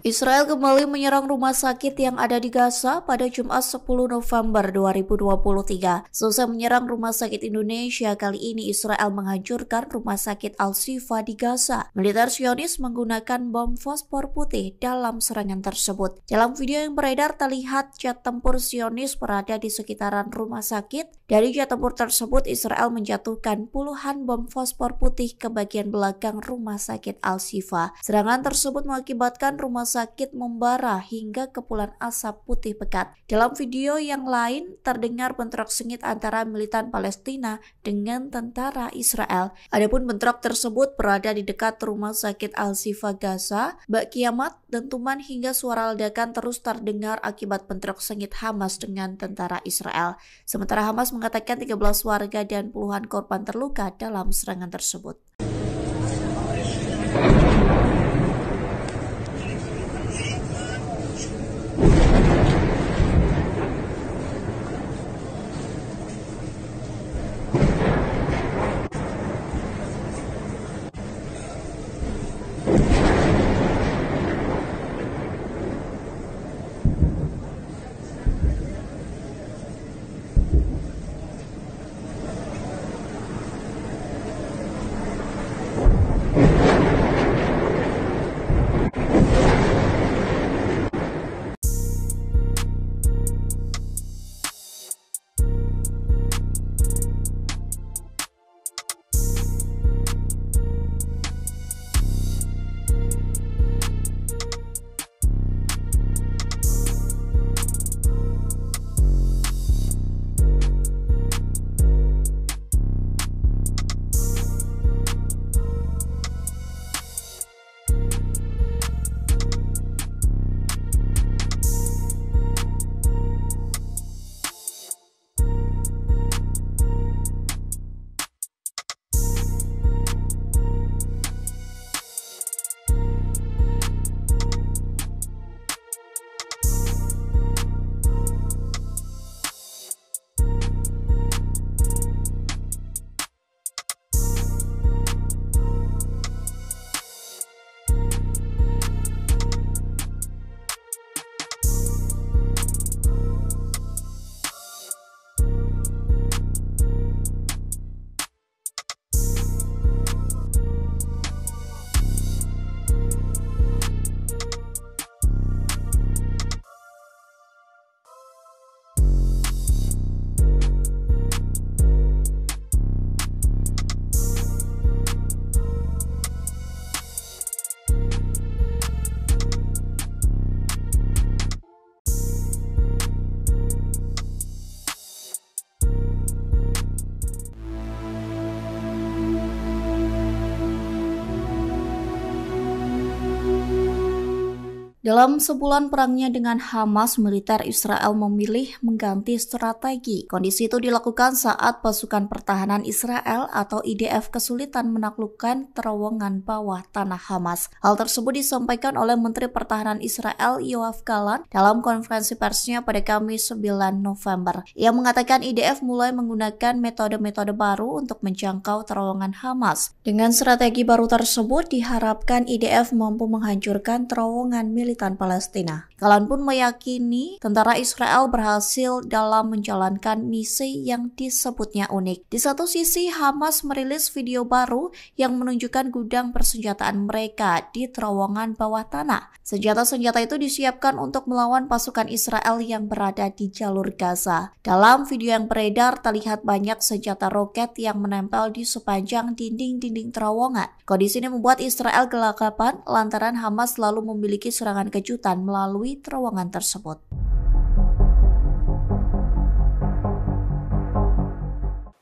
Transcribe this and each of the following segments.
Israel kembali menyerang rumah sakit yang ada di Gaza pada Jumat 10 November 2023. Selesai menyerang rumah sakit Indonesia, kali ini Israel menghancurkan rumah sakit Al-Shifa di Gaza. Militer Zionis menggunakan bom fosfor putih dalam serangan tersebut. Dalam video yang beredar terlihat jet tempur Zionis berada di sekitaran rumah sakit. Dari jet tempur tersebut, Israel menjatuhkan puluhan bom fosfor putih ke bagian belakang rumah sakit Al-Shifa. Serangan tersebut mengakibatkan rumah sakit membara hingga kepulan asap putih pekat. Dalam video yang lain terdengar bentrok sengit antara militan Palestina dengan tentara Israel. Adapun bentrok tersebut berada di dekat rumah sakit Al-Shifa Gaza. Bak kiamat, dentuman hingga suara ledakan terus terdengar akibat bentrok sengit Hamas dengan tentara Israel. Sementara Hamas mengatakan 13 warga dan puluhan korban terluka dalam serangan tersebut. Dalam sebulan perangnya dengan Hamas, militer Israel memilih mengganti strategi. Kondisi itu dilakukan saat pasukan pertahanan Israel atau IDF kesulitan menaklukkan terowongan bawah tanah Hamas. Hal tersebut disampaikan oleh Menteri Pertahanan Israel Yoav Gallant dalam konferensi persnya pada Kamis 9 November. Ia mengatakan IDF mulai menggunakan metode-metode baru untuk menjangkau terowongan Hamas. Dengan strategi baru tersebut, diharapkan IDF mampu menghancurkan terowongan militan Palestina. Gallant pun meyakini tentara Israel berhasil dalam menjalankan misi yang disebutnya unik. Di satu sisi, Hamas merilis video baru yang menunjukkan gudang persenjataan mereka di terowongan bawah tanah. Senjata-senjata itu disiapkan untuk melawan pasukan Israel yang berada di jalur Gaza. Dalam video yang beredar, terlihat banyak senjata roket yang menempel di sepanjang dinding-dinding terowongan. Kondisi ini membuat Israel gelagapan lantaran Hamas selalu memiliki serangan kejutan melalui terowongan tersebut.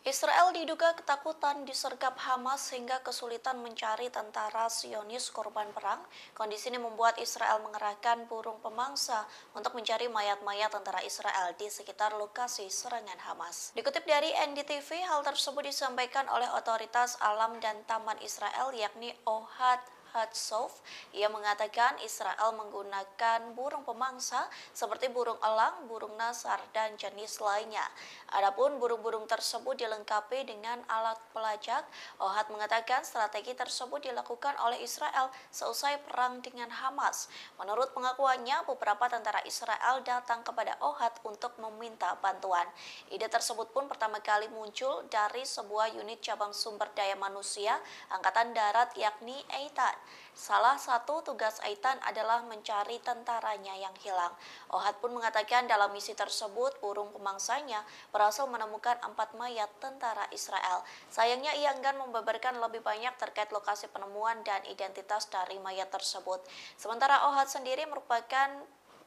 Israel diduga ketakutan disergap Hamas sehingga kesulitan mencari tentara Zionis korban perang. Kondisi ini membuat Israel mengerahkan burung pemangsa untuk mencari mayat-mayat tentara Israel di sekitar lokasi serangan Hamas. Dikutip dari NDTV, hal tersebut disampaikan oleh Otoritas Alam dan Taman Israel yakni Ohad Hatzov. Ia mengatakan Israel menggunakan burung pemangsa seperti burung elang, burung nasar, dan jenis lainnya. Adapun burung-burung tersebut dilengkapi dengan alat pelacak. Ohad mengatakan strategi tersebut dilakukan oleh Israel seusai perang dengan Hamas. Menurut pengakuannya, beberapa tentara Israel datang kepada Ohad untuk meminta bantuan. Ide tersebut pun pertama kali muncul dari sebuah unit cabang sumber daya manusia Angkatan Darat yakni Eitan. Salah satu tugas Eitan adalah mencari tentaranya yang hilang. Ohad pun mengatakan dalam misi tersebut burung pemangsanya berhasil menemukan 4 mayat tentara Israel. Sayangnya ia enggan membeberkan lebih banyak terkait lokasi penemuan dan identitas dari mayat tersebut. Sementara Ohad sendiri merupakan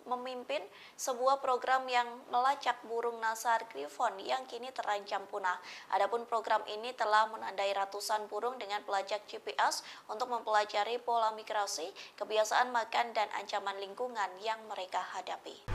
memimpin sebuah program yang melacak burung nasar griffon yang kini terancam punah. Adapun program ini telah menandai ratusan burung dengan pelacak GPS untuk mempelajari pola migrasi, kebiasaan makan, dan ancaman lingkungan yang mereka hadapi.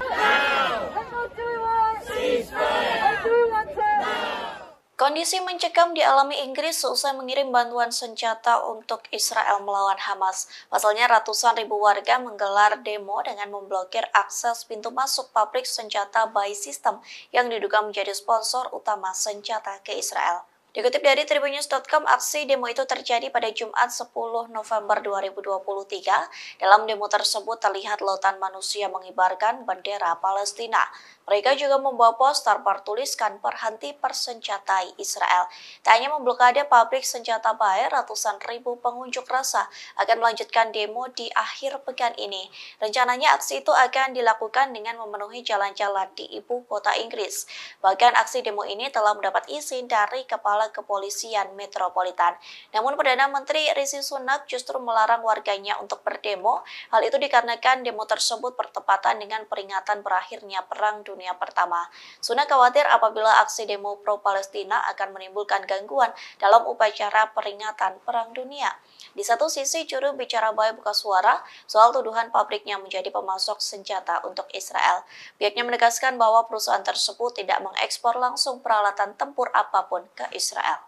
Kondisi mencekam dialami Inggris seusai mengirim bantuan senjata untuk Israel melawan Hamas. Pasalnya ratusan ribu warga menggelar demo dengan memblokir akses pintu masuk pabrik senjata Buy System yang diduga menjadi sponsor utama senjata ke Israel. Dikutip dari Tribunnews.com, aksi demo itu terjadi pada Jumat 10 November 2023. Dalam demo tersebut terlihat lautan manusia mengibarkan bendera Palestina. Mereka juga membawa poster bertuliskan berhenti persenjatai Israel. Tak hanya memblokade pabrik senjata Bayer, ratusan ribu pengunjuk rasa akan melanjutkan demo di akhir pekan ini. Rencananya aksi itu akan dilakukan dengan memenuhi jalan-jalan di ibu kota Inggris. Bahkan aksi demo ini telah mendapat izin dari Kepala Kepolisian Metropolitan. Namun Perdana Menteri Rishi Sunak justru melarang warganya untuk berdemo. Hal itu dikarenakan demo tersebut bertepatan dengan peringatan berakhirnya Perang Dunia Pertama. Sunak khawatir apabila aksi demo pro-Palestina akan menimbulkan gangguan dalam upacara peringatan Perang Dunia. Di satu sisi, juru bicara Buy buka suara soal tuduhan pabriknya menjadi pemasok senjata untuk Israel. Pihaknya menegaskan bahwa perusahaan tersebut tidak mengekspor langsung peralatan tempur apapun ke Israel.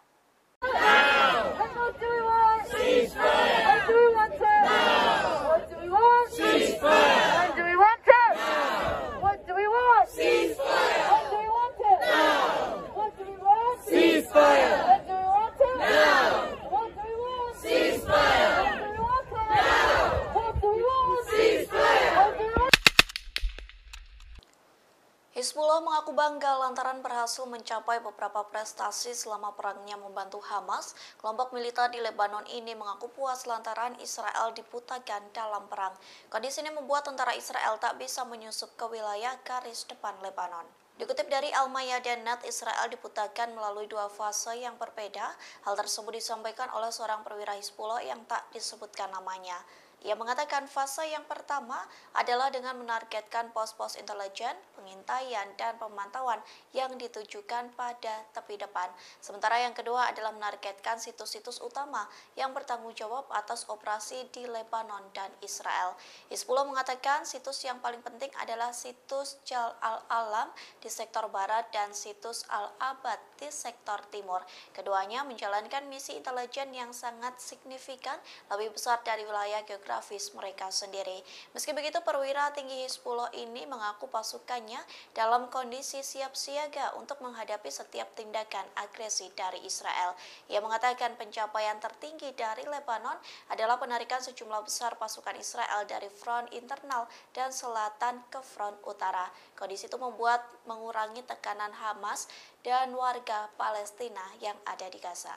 Hizbullah mengaku bangga lantaran berhasil mencapai beberapa prestasi selama perangnya membantu Hamas. Kelompok militer di Lebanon ini mengaku puas lantaran Israel diputakan dalam perang. Kondisi ini membuat tentara Israel tak bisa menyusup ke wilayah garis depan Lebanon. Dikutip dari Al-Mayadeen.net, Israel diputakan melalui 2 fase yang berbeda. Hal tersebut disampaikan oleh seorang perwira Hizbullah yang tak disebutkan namanya. Ia mengatakan fase yang pertama adalah dengan menargetkan pos-pos intelijen, pengintaian, dan pemantauan yang ditujukan pada tepi depan. Sementara yang kedua adalah menargetkan situs-situs utama yang bertanggung jawab atas operasi di Lebanon dan Israel. Hizbullah mengatakan situs yang paling penting adalah situs Jal al-Alam di sektor barat dan situs Al-Abad di sektor timur. Keduanya menjalankan misi intelijen yang sangat signifikan, lebih besar dari wilayah geografis mereka sendiri. Meski begitu, perwira tinggi Hizbullah ini mengaku pasukannya dalam kondisi siap siaga untuk menghadapi setiap tindakan agresi dari Israel. Ia mengatakan pencapaian tertinggi dari Lebanon adalah penarikan sejumlah besar pasukan Israel dari front internal dan selatan ke front utara. Kondisi itu membuat mengurangi tekanan Hamas dan warga Palestina yang ada di Gaza.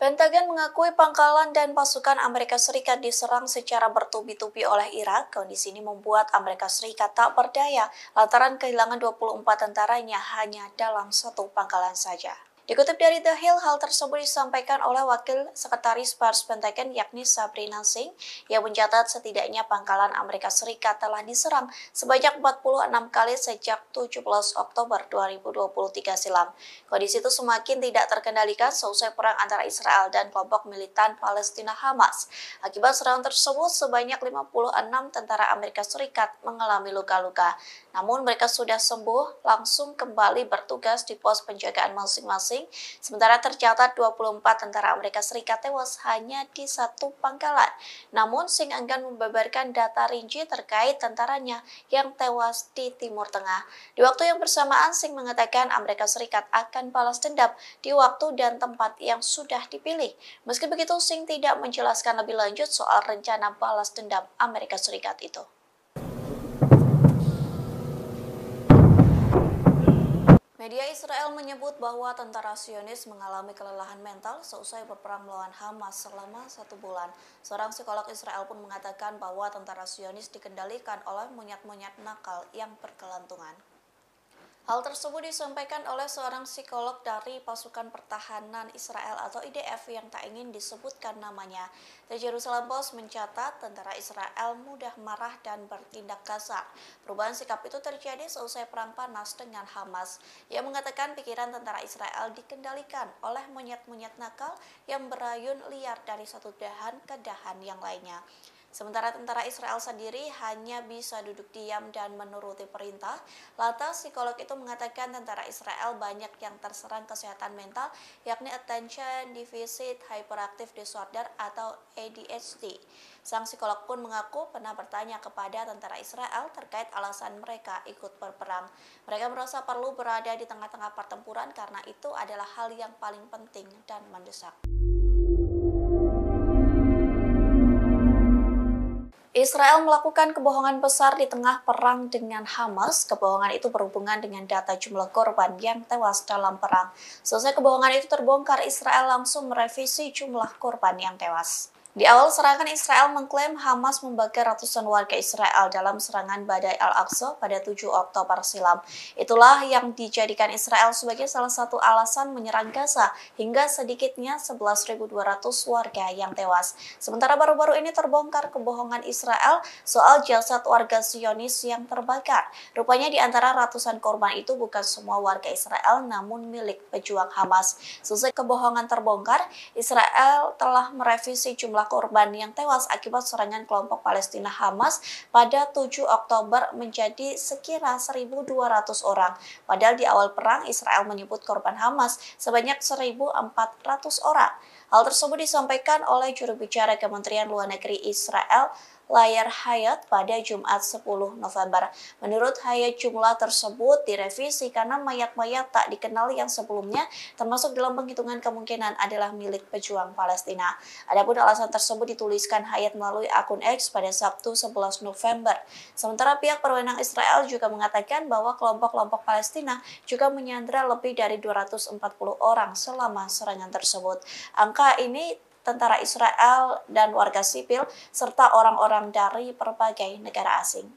Pentagon mengakui pangkalan dan pasukan Amerika Serikat diserang secara bertubi-tubi oleh Irak. Kondisi ini membuat Amerika Serikat tak berdaya lantaran kehilangan 24 tentaranya hanya dalam satu pangkalan saja. Dikutip dari The Hill, hal tersebut disampaikan oleh Wakil Sekretaris Pers Pentagon yakni Sabrina Singh yang mencatat setidaknya pangkalan Amerika Serikat telah diserang sebanyak 46 kali sejak 17 Oktober 2023 silam. Kondisi itu semakin tidak terkendalikan seusai perang antara Israel dan kelompok militan Palestina Hamas. Akibat serangan tersebut, sebanyak 56 tentara Amerika Serikat mengalami luka-luka. Namun mereka sudah sembuh, langsung kembali bertugas di pos penjagaan masing-masing. Sementara tercatat 24 tentara Amerika Serikat tewas hanya di satu pangkalan. Namun Singh enggan membeberkan data rinci terkait tentaranya yang tewas di Timur Tengah. Di waktu yang bersamaan, Singh mengatakan Amerika Serikat akan balas dendam di waktu dan tempat yang sudah dipilih. Meski begitu, Singh tidak menjelaskan lebih lanjut soal rencana balas dendam Amerika Serikat itu. Media Israel menyebut bahwa tentara Zionis mengalami kelelahan mental seusai berperang melawan Hamas selama 1 bulan. Seorang psikolog Israel pun mengatakan bahwa tentara Zionis dikendalikan oleh monyet-monyet nakal yang berkelantungan. Hal tersebut disampaikan oleh seorang psikolog dari pasukan pertahanan Israel atau IDF yang tak ingin disebutkan namanya. The Jerusalem Post mencatat tentara Israel mudah marah dan bertindak kasar. Perubahan sikap itu terjadi seusai perang panas dengan Hamas. Ia mengatakan pikiran tentara Israel dikendalikan oleh monyet-monyet nakal yang berayun liar dari satu dahan ke dahan yang lainnya. Sementara tentara Israel sendiri hanya bisa duduk diam dan menuruti perintah. Lantas, psikolog itu mengatakan tentara Israel banyak yang terserang kesehatan mental, yakni Attention Deficit Hyperactive Disorder atau ADHD. Sang psikolog pun mengaku pernah bertanya kepada tentara Israel terkait alasan mereka ikut berperang. Mereka merasa perlu berada di tengah-tengah pertempuran karena itu adalah hal yang paling penting dan mendesak. Israel melakukan kebohongan besar di tengah perang dengan Hamas. Kebohongan itu berhubungan dengan data jumlah korban yang tewas dalam perang. Selesai kebohongan itu terbongkar, Israel langsung merevisi jumlah korban yang tewas. Di awal serangan, Israel mengklaim Hamas membakar ratusan warga Israel dalam serangan Badai Al-Aqsa pada 7 Oktober silam. Itulah yang dijadikan Israel sebagai salah satu alasan menyerang Gaza hingga sedikitnya 11.200 warga yang tewas. Sementara baru-baru ini terbongkar kebohongan Israel soal jasad warga Zionis yang terbakar. Rupanya di antara ratusan korban itu bukan semua warga Israel namun milik pejuang Hamas. Selesai kebohongan terbongkar, Israel telah merevisi jumlah korban yang tewas akibat serangan kelompok Palestina Hamas pada 7 Oktober menjadi sekira 1.200 orang. Padahal di awal perang Israel menyebut korban Hamas sebanyak 1.400 orang. Hal tersebut disampaikan oleh juru bicara Kementerian Luar Negeri Israel, Yair Hayat, pada Jumat 10 November. Menurut Hayat, jumlah tersebut direvisi karena mayat-mayat tak dikenal yang sebelumnya termasuk dalam penghitungan kemungkinan adalah milik pejuang Palestina. Adapun alasan tersebut dituliskan Hayat melalui akun X pada Sabtu 11 November. Sementara pihak berwenang Israel juga mengatakan bahwa kelompok-kelompok Palestina juga menyandra lebih dari 240 orang selama serangan tersebut. Angka ini tentara Israel dan warga sipil, serta orang-orang dari berbagai negara asing.